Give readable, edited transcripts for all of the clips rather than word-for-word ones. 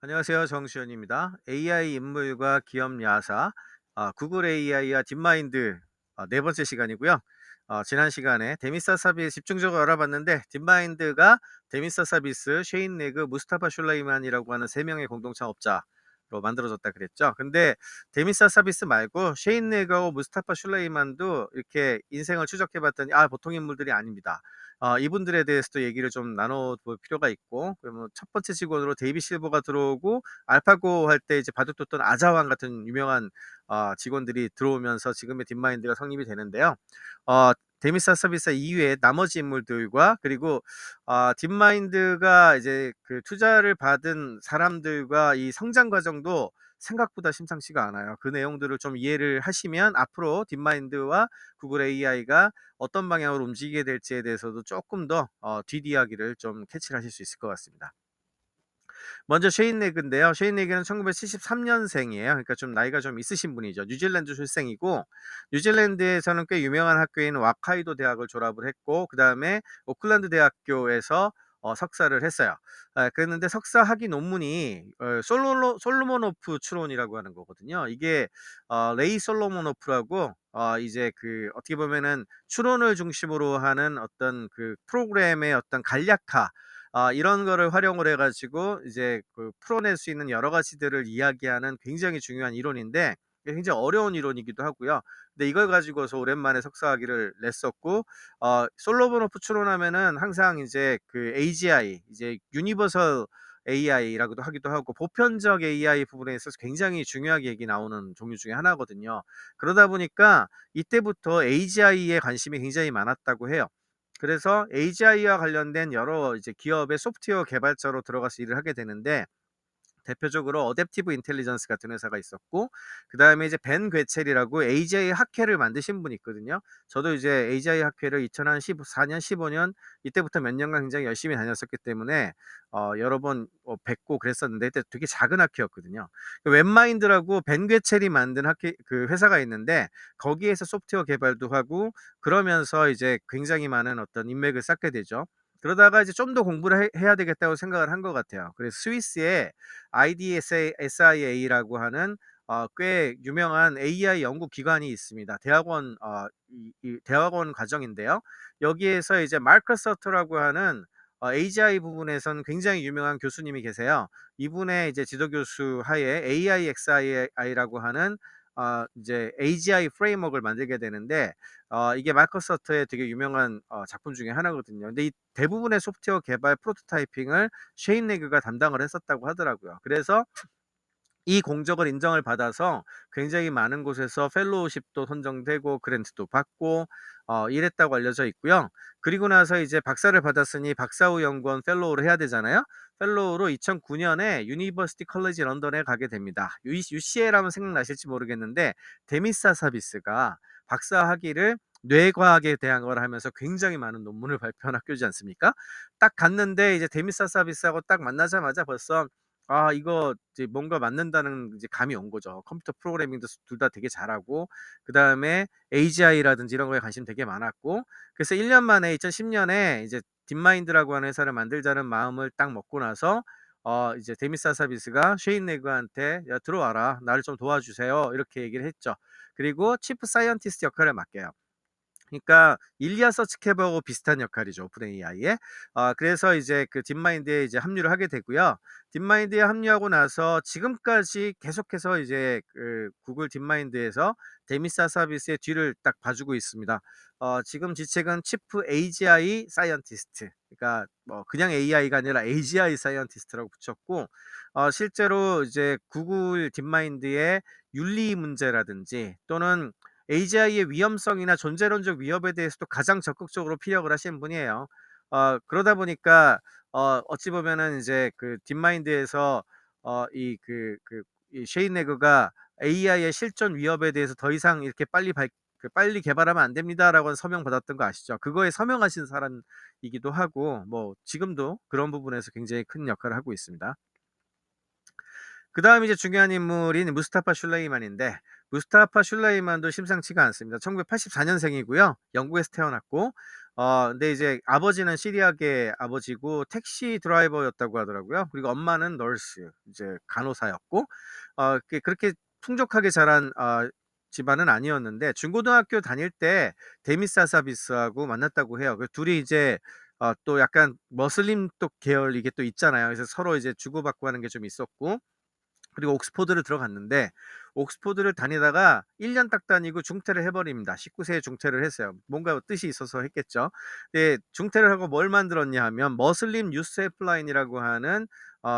안녕하세요. 정시현입니다. AI 인물과 기업 야사, 구글 AI와 딥마인드 네 번째 시간이고요. 지난 시간에 데미사 서비스 집중적으로 알아봤는데 딥마인드가 데미사 서비스, 쉐인 레그, 무스타파 슐레이만이라고 하는 세 명의 공동 창업자로 만들어졌다 그랬죠. 근데 데미사 서비스 말고 쉐인 레그하고 무스타파 슐레이만도 이렇게 인생을 추적해봤더니 보통 인물들이 아닙니다. 이분들에 대해서도 얘기를 좀 나눠볼 필요가 있고, 그러면 첫 번째 직원으로 데이비 실버가 들어오고, 알파고 할 때 이제 바둑뒀던 아자왕 같은 유명한 직원들이 들어오면서 지금의 딥마인드가 성립이 되는데요. 데미사 서비스 이외에 나머지 인물들과 그리고 딥마인드가 이제 그 투자를 받은 사람들과 이 성장 과정도 생각보다 심상치가 않아요. 그 내용들을 좀 이해를 하시면 앞으로 딥마인드와 구글 AI가 어떤 방향으로 움직이게 될지에 대해서도 조금 더 뒷이야기를 좀 캐치를 하실 수 있을 것 같습니다. 먼저 쉐인 레그인데요. 쉐인 레그는 1973년생이에요. 그러니까 좀 나이가 좀 있으신 분이죠. 뉴질랜드 출생이고 뉴질랜드에서는 꽤 유명한 학교인 와카이도 대학을 졸업을 했고 그다음에 오클랜드 대학교에서 석사를 했어요. 그랬는데 석사 학위 논문이 솔로몬오프 추론이라고 하는 거거든요. 이게 레이 솔로몬오프라고 이제 그 어떻게 보면은 추론을 중심으로 하는 어떤 그 프로그램의 어떤 간략화 이런 거를 활용을 해 가지고 이제 그 풀어낼 수 있는 여러 가지들을 이야기하는 굉장히 중요한 이론인데 굉장히 어려운 이론이기도 하고요. 근데 이걸 가지고서 오랜만에 석사학위를 냈었고 솔로몬오프 추론하면은 항상 이제 그 AGI 이제 유니버설 AI라고도 하기도 하고 보편적 AI 부분에 있어서 굉장히 중요하게 얘기 나오는 종류 중에 하나거든요. 그러다 보니까 이때부터 AGI에 관심이 굉장히 많았다고 해요. 그래서 AGI와 관련된 여러 이제 기업의 소프트웨어 개발자로 들어가서 일을 하게 되는데 대표적으로 어댑티브 인텔리전스 같은 회사가 있었고 그다음에 이제 벤 괴첼이라고 AGI 학회를 만드신 분이 있거든요. 저도 이제 AGI 학회를 2014년, 15년 이때부터 몇 년간 굉장히 열심히 다녔었기 때문에 여러 번 뵙고 그랬었는데 그때 되게 작은 학회였거든요. 그 웹마인드라고 벤 괴첼이 만든 학회 그 회사가 있는데 거기에서 소프트웨어 개발도 하고 그러면서 이제 굉장히 많은 어떤 인맥을 쌓게 되죠. 그러다가 이제 좀 더 공부를 해야 되겠다고 생각을 한 것 같아요. 그래서 스위스에 IDSIA라고 하는 꽤 유명한 AI 연구 기관이 있습니다. 대학원 이 대학원 과정인데요. 여기에서 이제 마크 서터라고 하는 AGI 부분에선 굉장히 유명한 교수님이 계세요. 이분의 이제 지도 교수 하에 AIXIA라고 하는 이제 AGI 프레임워크를 만들게 되는데 이게 마크 서터의 되게 유명한 작품 중에 하나거든요. 근데 이 대부분의 소프트웨어 개발 프로토타이핑을 쉐인 레그가 담당을 했었다고 하더라고요. 그래서 이 공적을 인정을 받아서 굉장히 많은 곳에서 펠로우십도 선정되고 그랜트도 받고 이랬다고 알려져 있고요. 그리고 나서 이제 박사를 받았으니 박사 후 연구원 펠로우를 해야 되잖아요. 펠로우로 2009년에 유니버시티 컬리지 런던에 가게 됩니다. UCL하면 생각나실지 모르겠는데 데미사 서비스가 박사 학위를 뇌과학에 대한 걸 하면서 굉장히 많은 논문을 발표한 학교지 않습니까? 딱 갔는데 이제 데미사 서비스하고 딱 만나자마자 벌써 이거 이제 뭔가 맞는다는 이제 감이 온 거죠. 컴퓨터 프로그래밍도 둘 다 되게 잘하고 그다음에 AGI라든지 이런 거에 관심 되게 많았고 그래서 1년 만에 2010년에 이제 딥마인드라고 하는 회사를 만들자는 마음을 딱 먹고 나서 이제 데미사 서비스가 쉐인 레그한테 "야 들어와라. 나를 좀 도와주세요." 이렇게 얘기를 했죠. 그리고 치프 사이언티스트 역할을 맡겨요. 그러니까 일리아 서치케버하고 비슷한 역할이죠, 오픈 AI의. 그래서 이제 그 딥마인드에 이제 합류를 하게 되고요. 딥마인드에 합류하고 나서 지금까지 계속해서 이제 그 구글 딥마인드에서 데미사 서비스의 뒤를 딱 봐주고 있습니다. 지금 직책은 치프 AGI 사이언티스트. 그러니까 뭐 그냥 AI가 아니라 AGI 사이언티스트라고 붙였고 실제로 이제 구글 딥마인드의 윤리 문제라든지 또는 AGI의 위험성이나 존재론적 위협에 대해서도 가장 적극적으로 피력을 하시는 분이에요. 그러다 보니까 어찌 보면은 이제 그 딥마인드에서 이 쉐인 레그가 "AI의 실존 위협에 대해서 더 이상 이렇게 빨리 개발하면 안 됩니다."라고 는 서명 받았던 거 아시죠? 그거에 서명하신 사람이기도 하고 뭐 지금도 그런 부분에서 굉장히 큰 역할을 하고 있습니다. 그다음에 이제 중요한 인물인 무스타파 슐레이만인데 무스타파 슐레이만도 심상치가 않습니다. 1984년생이고요. 영국에서 태어났고 근데 이제 아버지는 시리아계 아버지고 택시 드라이버였다고 하더라고요. 그리고 엄마는 널스, 이제 간호사였고, 그렇게 풍족하게 자란 집안은 아니었는데 중고등학교 다닐 때 데미사사비스하고 만났다고 해요. 그 둘이 이제 또 약간 머슬림 또 계열 이게 또 있잖아요. 그래서 서로 이제 주고받고 하는 게 좀 있었고, 그리고 옥스포드를 들어갔는데 옥스포드를 다니다가 1년 딱 다니고 중퇴를 해버립니다. 19세에 중퇴를 했어요. 뭔가 뜻이 있어서 했겠죠. 네, 중퇴를 하고 뭘 만들었냐 하면 머슬림 유스 헬프라인이라고 하는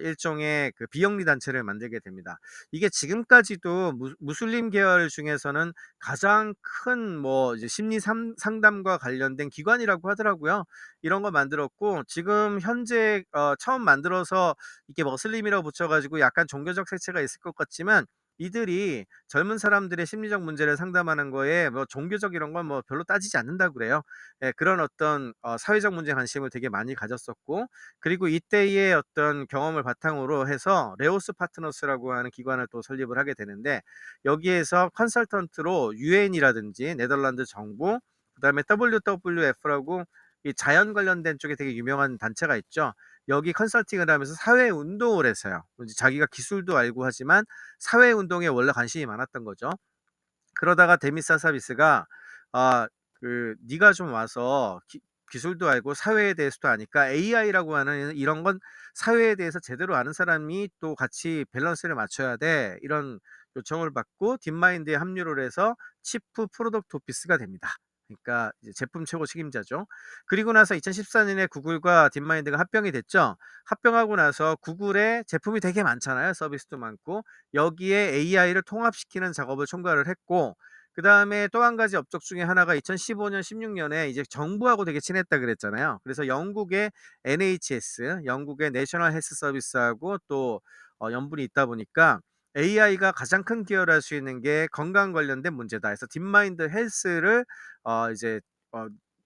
일종의 그 비영리 단체를 만들게 됩니다. 이게 지금까지도 무슬림 계열 중에서는 가장 큰 뭐 이제 심리 상담과 관련된 기관이라고 하더라고요. 이런 거 만들었고, 지금 현재 처음 만들어서 이게 머슬림이라고 붙여가지고 약간 종교적 색채가 있을 것 같지만, 이들이 젊은 사람들의 심리적 문제를 상담하는 거에 뭐 종교적 이런 건 뭐 별로 따지지 않는다 그래요. 예, 그런 어떤 사회적 문제 관심을 되게 많이 가졌었고, 그리고 이때의 어떤 경험을 바탕으로 해서 레오스 파트너스라고 하는 기관을 또 설립을 하게 되는데, 여기에서 컨설턴트로 유엔이라든지 네덜란드 정부, 그다음에 WWF라고 이 자연 관련된 쪽에 되게 유명한 단체가 있죠. 여기 컨설팅을 하면서 사회 운동을 했어요. 이제 자기가 기술도 알고 하지만 사회 운동에 원래 관심이 많았던 거죠. 그러다가 데미사사비스가 네가 좀 와서 기술도 알고 사회에 대해서도 아니까 AI라고 하는 이런 건 사회에 대해서 제대로 아는 사람이 또 같이 밸런스를 맞춰야 돼. 이런 요청을 받고 딥마인드에 합류를 해서 치프 프로덕트 오피스가 됩니다. 그러니까 이제 제품 최고 책임자죠. 그리고 나서 2014년에 구글과 딥마인드가 합병이 됐죠. 합병하고 나서 구글에 제품이 되게 많잖아요. 서비스도 많고. 여기에 AI를 통합시키는 작업을 총괄을 했고, 그 다음에 또 한 가지 업적 중에 하나가 2015년, 16년에 이제 정부하고 되게 친했다 그랬잖아요. 그래서 영국의 NHS, 영국의 내셔널 헬스 서비스하고 또 연분이 있다 보니까 AI가 가장 큰 기여를 할 수 있는 게 건강 관련된 문제다. 그래서 딥마인드 헬스를 이제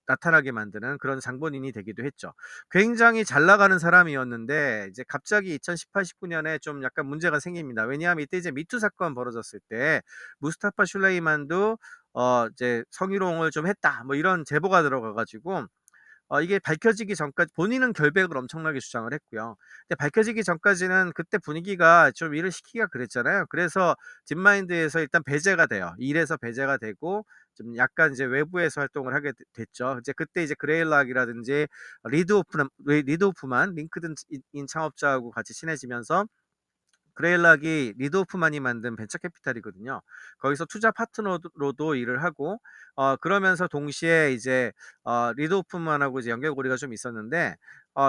나타나게 만드는 그런 장본인이 되기도 했죠. 굉장히 잘 나가는 사람이었는데 이제 갑자기 2018, 19년에 좀 약간 문제가 생깁니다. 왜냐하면 이때 이제 미투 사건 벌어졌을 때 무스타파 슐레이만도 이제 성희롱을 좀 했다, 뭐 이런 제보가 들어가 가지고 이게 밝혀지기 전까지 본인은 결백을 엄청나게 주장을 했고요. 근데 밝혀지기 전까지는 그때 분위기가 좀 일을 시키기가 그랬잖아요. 그래서 딥마인드에서 일단 배제가 돼요. 일에서 배제가 되고 좀 약간 이제 외부에서 활동을 하게 됐죠. 이제 그때 이제 그레일락이라든지 리드 오프만 링크드인 창업자하고 같이 친해지면서, 그레일락이 리드 오프만이 만든 벤처 캐피탈이거든요. 거기서 투자 파트너로도 일을 하고, 그러면서 동시에 이제 리드 오프만하고 이제 연결고리가 좀 있었는데,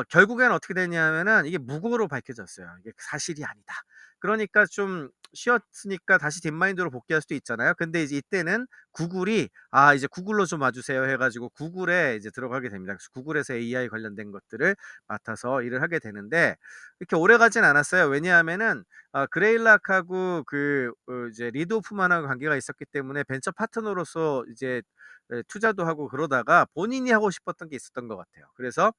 결국엔 어떻게 됐냐면은 이게 무고로 밝혀졌어요. 이게 사실이 아니다. 그러니까 좀 쉬었으니까 다시 딥마인드로 복귀할 수도 있잖아요. 근데 이제 이때는 구글이 이제 구글로 좀 와주세요 해가지고 구글에 이제 들어가게 됩니다. 그래서 구글에서 AI 관련된 것들을 맡아서 일을 하게 되는데, 이렇게 오래 가진 않았어요. 왜냐하면은 그레일락하고 이제 리드 오프만하고 관계가 있었기 때문에 벤처 파트너로서 이제 투자도 하고 그러다가 본인이 하고 싶었던 게 있었던 것 같아요. 그래서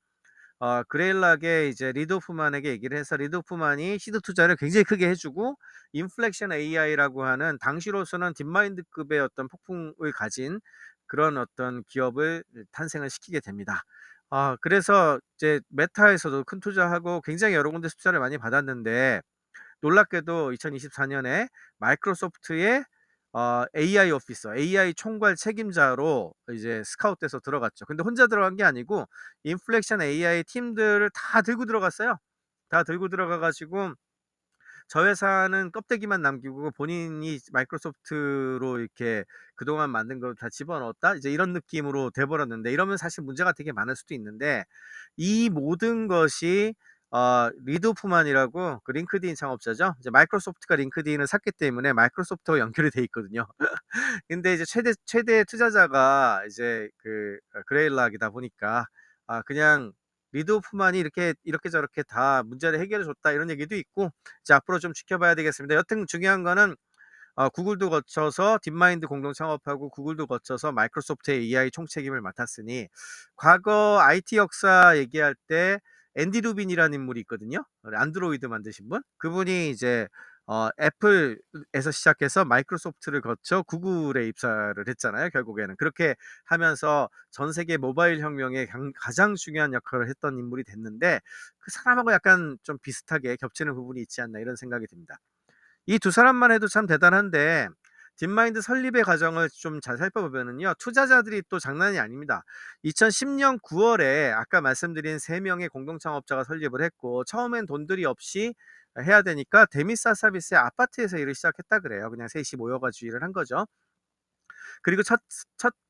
그레일락의 이제 리드 오프만에게 얘기를 해서 리드 오프만이 시드 투자를 굉장히 크게 해주고, 인플렉션 AI라고 하는 당시로서는 딥마인드급의 어떤 폭풍을 가진 그런 어떤 기업을 탄생을 시키게 됩니다. 그래서 이제 메타에서도 큰 투자하고 굉장히 여러 군데 투자를 많이 받았는데, 놀랍게도 2024년에 마이크로소프트의 AI 오피서, AI 총괄 책임자로 이제 스카웃돼서 들어갔죠. 근데 혼자 들어간 게 아니고 인플렉션 AI 팀들을 다 들고 들어갔어요. 다 들고 들어가 가지고 저 회사는 껍데기만 남기고 본인이 마이크로소프트로 이렇게 그동안 만든 걸 다 집어넣었다, 이제 이런 느낌으로 돼 버렸는데, 이러면 사실 문제가 되게 많을 수도 있는데, 이 모든 것이 리드 오프만이라고 그 링크드인 창업자죠. 이제 마이크로소프트가 링크드인을 샀기 때문에 마이크로소프트와 연결이 돼 있거든요. 근데 이제 최대 투자자가 이제 그레일락이다 보니까 그냥 리드 오프만이 이렇게 저렇게 다 문제를 해결해 줬다, 이런 얘기도 있고, 이제 앞으로 좀 지켜봐야 되겠습니다. 여튼 중요한 거는 구글도 거쳐서 딥마인드 공동 창업하고 구글도 거쳐서 마이크로소프트의 AI 총책임을 맡았으니, 과거 IT 역사 얘기할 때 앤디 루빈이라는 인물이 있거든요. 안드로이드 만드신 분. 그분이 이제 애플에서 시작해서 마이크로소프트를 거쳐 구글에 입사를 했잖아요, 결국에는. 그렇게 하면서 전 세계 모바일 혁명에 가장 중요한 역할을 했던 인물이 됐는데 그 사람하고 약간 좀 비슷하게 겹치는 부분이 있지 않나 이런 생각이 듭니다. 이 두 사람만 해도 참 대단한데 딥마인드 설립의 과정을 좀 잘 살펴보면은요. 투자자들이 또 장난이 아닙니다. 2010년 9월에 아까 말씀드린 3명의 공동 창업자가 설립을 했고 처음엔 돈들이 없이 해야 되니까 데미사 서비스의 아파트에서 일을 시작했다 그래요. 그냥 셋이 모여 가지고 일을 한 거죠. 그리고 첫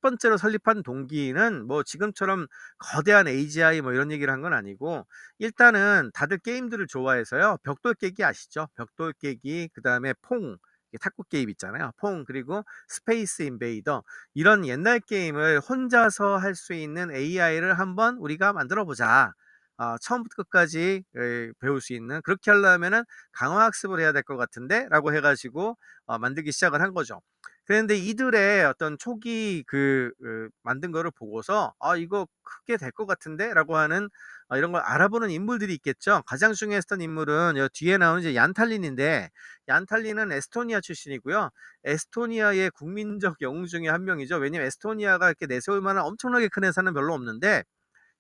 번째로 설립한 동기는 뭐 지금처럼 거대한 AGI 뭐 이런 얘기를 한 건 아니고 일단은 다들 게임들을 좋아해서요. 벽돌 깨기 아시죠? 벽돌 깨기 그다음에 퐁 탁구 게임 있잖아요. 퐁 그리고 스페이스 인베이더 이런 옛날 게임을 혼자서 할 수 있는 AI를 한번 우리가 만들어 보자. 처음부터 끝까지 배울 수 있는 그렇게 하려면은 강화 학습을 해야 될 것 같은데라고 해 가지고 만들기 시작을 한 거죠. 그런데 이들의 어떤 초기 만든 거를 보고서 '아 이거 크게 될 것 같은데?'라고 하는 이런 걸 알아보는 인물들이 있겠죠. 가장 중요했던 인물은 여 뒤에 나오는 이제 얀 탈린인데 얀 탈린은 에스토니아 출신이고요. 에스토니아의 국민적 영웅 중에 한 명이죠. 왜냐면 에스토니아가 이렇게 내세울 만한 엄청나게 큰 회사는 별로 없는데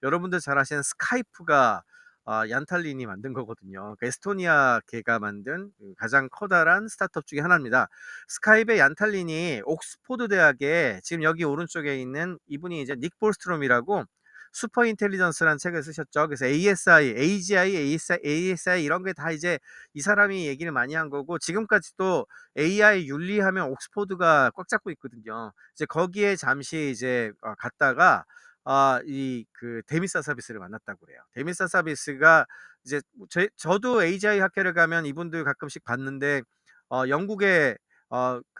여러분들 잘 아시는 스카이프가 얀탈린이 만든 거거든요. 그 에스토니아 걔가 만든 가장 커다란 스타트업 중에 하나입니다. 스카이프의 얀탈린이 옥스포드 대학에 지금 여기 오른쪽에 있는 이분이 이제 닉 볼스트롬이라고 슈퍼 인텔리전스라는 책을 쓰셨죠. 그래서 ASI, AGI, ASI 이런 게 다 이제 이 사람이 얘기를 많이 한 거고 지금까지도 AI 윤리하면 옥스포드가 꽉 잡고 있거든요. 이제 거기에 잠시 이제 갔다가 데미사 서비스를 만났다고 그래요. 데미사 서비스가 이제 저도 AGI 학회를 가면 이분들 가끔씩 봤는데 영국에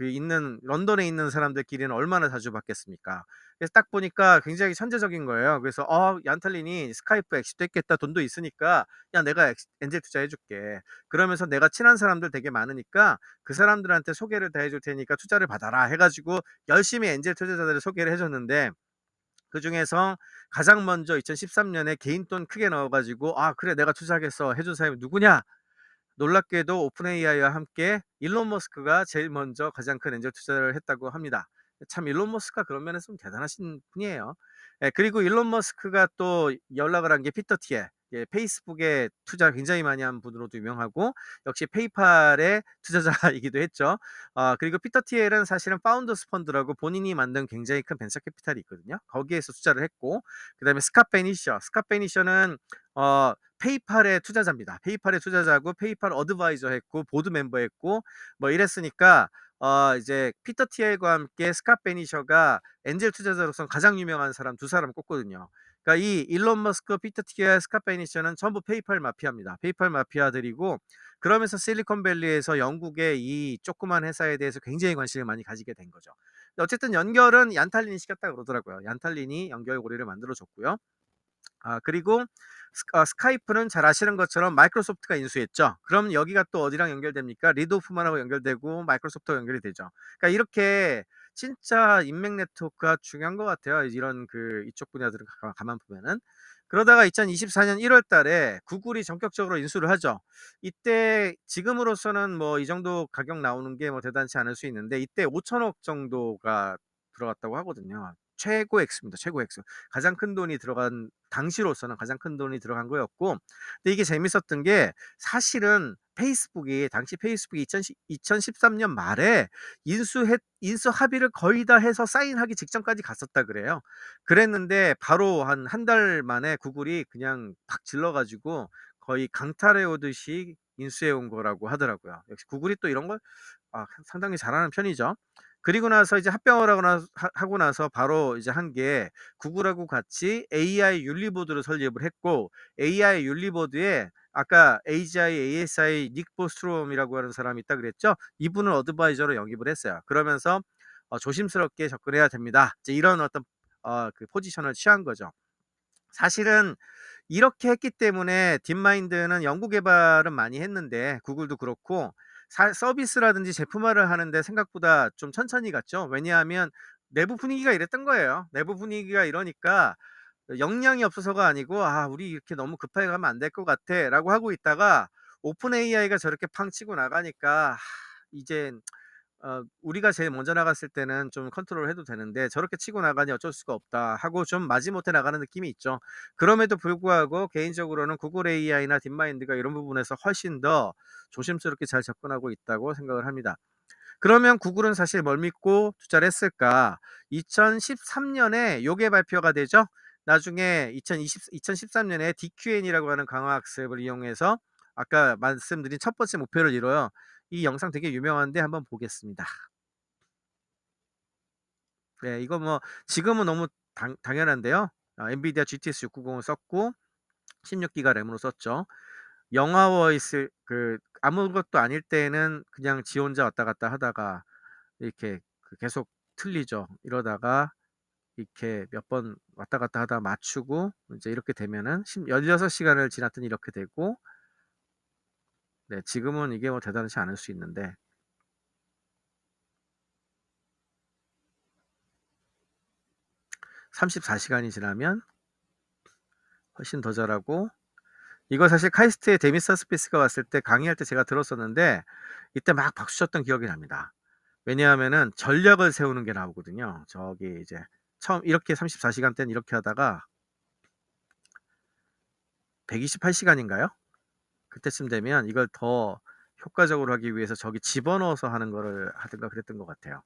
있는 런던에 있는 사람들끼리는 얼마나 자주 봤겠습니까? 그래서 딱 보니까 굉장히 천재적인 거예요. 그래서 얀탈린이 스카이프 엑시트 했겠다. 돈도 있으니까 야 내가 엔젤 투자해 줄게. 그러면서 내가 친한 사람들 되게 많으니까 그 사람들한테 소개를 다 해줄 테니까 투자를 받아라 해가지고 열심히 엔젤 투자자들을 소개를 해줬는데 그중에서 가장 먼저 2013년에 개인 돈 크게 넣어 가지고 "아 그래 내가 투자하겠어." 해준 사람이 누구냐? 놀랍게도 오픈 AI와 함께 일론 머스크가 제일 먼저 가장 큰 엔젤 투자를 했다고 합니다. 참 일론 머스크가 그런 면에서 좀 대단하신 분이에요. 예 그리고 일론 머스크가 또 연락을 한 게 피터 티엘 페이스북에 투자 굉장히 많이 한 분으로도 유명하고 역시 페이팔의 투자자이기도 했죠. 그리고 피터 티엘은 사실은 파운더스 펀드라고 본인이 만든 굉장히 큰 벤처 캐피탈이 있거든요. 거기에서 투자를 했고 그다음에 스캇 베니셔는 페이팔의 투자자입니다. 페이팔의 투자자고 페이팔 어드바이저 했고 보드 멤버 했고 뭐 이랬으니까 이제 피터 티엘과 함께 스캇 베니셔가 엔젤 투자자로서 가장 유명한 사람 두 사람을 꼽거든요. 그러니까 이 일론 머스크, 피터 티엘, 스캇 베니셔는 전부 페이팔 마피아입니다. 페이팔 마피아들이고 그러면서 실리콘밸리에서 영국의 이 조그만 회사에 대해서 굉장히 관심을 많이 가지게 된 거죠. 근데 어쨌든 연결은 얀탈린이 시켰다 그러더라고요. 얀탈린이 연결고리를 만들어 줬고요. 그리고 스카이프는 잘 아시는 것처럼 마이크로소프트가 인수했죠. 그럼 여기가 또 어디랑 연결됩니까? 리드 오프만하고 연결되고 마이크로소프트와 연결이 되죠. 그러니까 이렇게 진짜 인맥 네트워크가 중요한 것 같아요. 이런 이쪽 분야들은 가만 보면은. 그러다가 2024년 1월 달에 구글이 전격적으로 인수를 하죠. 이때 지금으로서는 뭐 이 정도 가격 나오는 게 뭐 대단치 않을 수 있는데 이때 5천억 정도가 들어갔다고 하거든요. 최고 액수입니다. 최고 액수. 가장 큰 돈이 들어간 당시로서는 가장 큰 돈이 들어간 거였고 근데 이게 재밌었던 게 사실은 당시 페이스북이 2013년 말에 인수 합의를 거의 다 해서 사인하기 직전까지 갔었다 그래요. 그랬는데 바로 한 달 만에 구글이 그냥 팍 질러 가지고 거의 강탈해 오듯이 인수해 온 거라고 하더라고요. 역시 구글이 또 이런 걸 상당히 잘하는 편이죠. 그리고 나서 이제 합병을 하고 나서 바로 이제 한 게 구글하고 같이 AI 윤리보드를 설립을 했고 AI 윤리보드에 아까 AGI, ASI 닉 보스트롬이라고 하는 사람이 있다 그랬죠. 이분을 어드바이저로 영입을 했어요. 그러면서 조심스럽게 접근해야 됩니다. 이제 이런 어떤 포지션을 취한 거죠. 사실은 이렇게 했기 때문에 딥마인드는 연구 개발은 많이 했는데 구글도 그렇고 서비스라든지 제품화를 하는데 생각보다 좀 천천히 갔죠. 왜냐하면 내부 분위기가 이랬던 거예요. 내부 분위기가 이러니까 역량이 없어서가 아니고 우리 이렇게 너무 급하게 가면 안 될 것 같아라고 하고 있다가 오픈 AI가 저렇게 팡 치고 나가니까 이제 우리가 제일 먼저 나갔을 때는 좀 컨트롤 해도 되는데 '저렇게 치고 나가니 어쩔 수가 없다.' 하고 좀 마지못해 나가는 느낌이 있죠. 그럼에도 불구하고 개인적으로는 구글 AI나 딥마인드가 이런 부분에서 훨씬 더 조심스럽게 잘 접근하고 있다고 생각을 합니다. 그러면 구글은 사실 뭘 믿고 투자를 했을까? 2013 년에 요게 발표가 되죠. 나중에 2013 년에 DQN이라고 하는 강화 학습을 이용해서 아까 말씀드린 첫 번째 목표를 이뤄요. 이 영상 되게 유명한데 한번 보겠습니다. 네, 이거 뭐 지금은 너무 당연한데요. 엔비디아 GTX 690을 썼고 16기가 램으로 썼죠. 영화워 있을 아무것도 아닐 때에는 그냥 지 혼자 왔다 갔다 하다가 이렇게 계속 틀리죠. 이러다가 이렇게 몇 번 왔다 갔다 하다 맞추고 이제 이렇게 되면은 16시간을 지났더니 이렇게 되고, 네, 지금은 이게 뭐 대단하지 않을 수 있는데 34시간이 지나면 훨씬 더 잘하고, 이거 사실 카이스트에 데미사 스피스가 왔을 때 강의할 때 제가 들었었는데 이때 막 박수 쳤던 기억이 납니다. 왜냐하면은 전략을 세우는 게 나오거든요. 저기 이제 처음 이렇게 34시간 때는 이렇게 하다가 128시간인가요? 그때쯤 되면 이걸 더 효과적으로 하기 위해서 저기 집어넣어서 하는 거를 하든가 그랬던 것 같아요.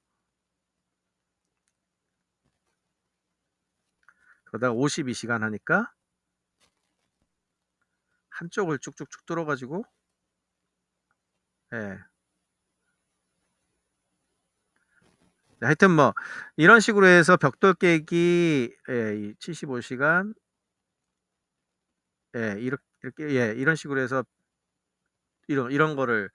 그러다가 52시간 하니까 한쪽을 쭉쭉쭉 뚫어가지고, 예. 네, 하여튼 뭐 이런 식으로 해서 벽돌 깨기, 예, 75시간, 예, 이렇게, 예, 이런 식으로 해서 이런 거를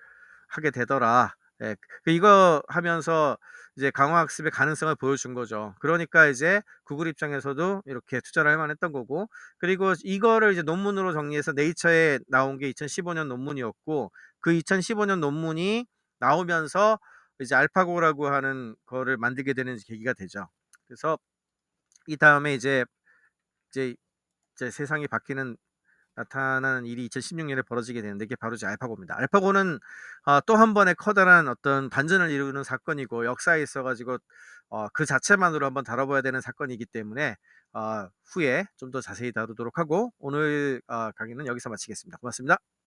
하게 되더라. 예, 이거 하면서 이제 강화학습의 가능성을 보여준 거죠. 그러니까 이제 구글 입장에서도 이렇게 투자를 할 만했던 거고, 그리고 이거를 이제 논문으로 정리해서 네이처에 나온 게 2015년 논문이었고, 그 2015년 논문이 나오면서 이제 알파고라고 하는 거를 만들게 되는 계기가 되죠. 그래서 이 다음에 이제, 이제 세상이 바뀌는 나타나는 일이 2016년에 벌어지게 되는데, 이게 바로 이제 알파고입니다. 알파고는 또 한 번의 커다란 어떤 반전을 이루는 사건이고 역사에 있어 가지고 그 자체만으로 한번 다뤄봐야 되는 사건이기 때문에 후에 좀 더 자세히 다루도록 하고, 오늘 강의는 여기서 마치겠습니다. 고맙습니다.